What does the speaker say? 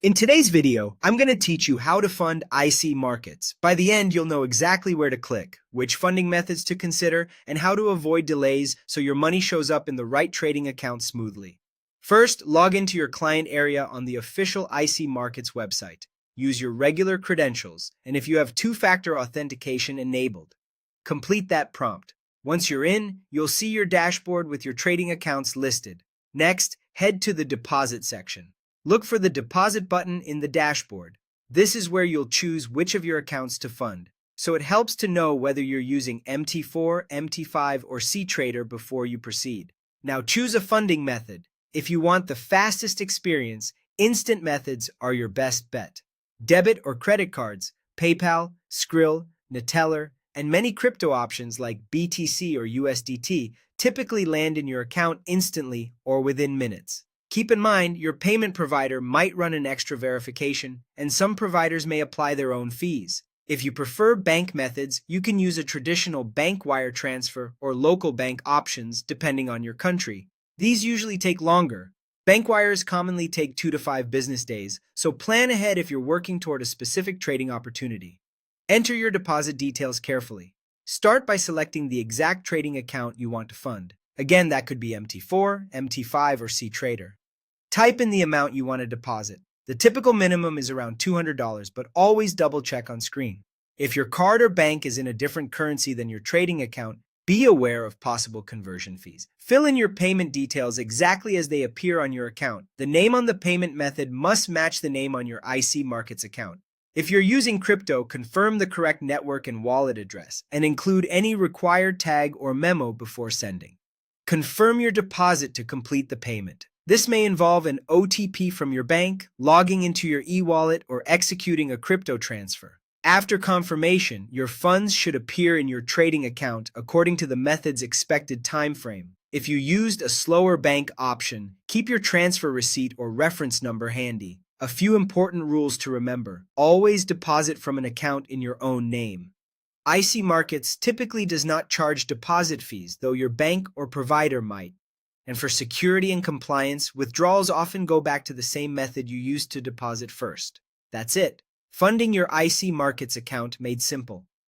In today's video, I'm going to teach you how to fund IC markets. By the end, you'll know exactly where to click, which funding methods to consider, and how to avoid delays so your money shows up in the right trading account smoothly. First, log into your client area on the official IC Markets website. Use your regular credentials, and if you have two-factor authentication enabled, complete that prompt. Once you're in, you'll see your dashboard with your trading accounts listed. Next, head to the deposit section. Look for the deposit button in the dashboard. This is where you'll choose which of your accounts to fund, so it helps to know whether you're using MT4, MT5, or C-Trader before you proceed. Now choose a funding method. If you want the fastest experience, instant methods are your best bet. Debit or credit cards, PayPal, Skrill, Neteller, and many crypto options like BTC or USDT typically land in your account instantly or within minutes. Keep in mind, your payment provider might run an extra verification, and some providers may apply their own fees. If you prefer bank methods, you can use a traditional bank wire transfer or local bank options depending on your country. These usually take longer. Bank wires commonly take 2 to 5 business days, so plan ahead if you're working toward a specific trading opportunity. Enter your deposit details carefully. Start by selecting the exact trading account you want to fund. Again, that could be MT4, MT5, or C-Trader. Type in the amount you want to deposit. The typical minimum is around $200, but always double check on screen. If your card or bank is in a different currency than your trading account, be aware of possible conversion fees. Fill in your payment details exactly as they appear on your account. The name on the payment method must match the name on your IC Markets account. If you're using crypto, confirm the correct network and wallet address, and include any required tag or memo before sending. Confirm your deposit to complete the payment. This may involve an OTP from your bank, logging into your e-wallet, or executing a crypto transfer. After confirmation, your funds should appear in your trading account according to the method's expected time frame. If you used a slower bank option, keep your transfer receipt or reference number handy. A few important rules to remember. Always deposit from an account in your own name. IC Markets typically does not charge deposit fees, though your bank or provider might. And for security and compliance, withdrawals often go back to the same method you used to deposit first. That's it. Funding your IC Markets account made simple.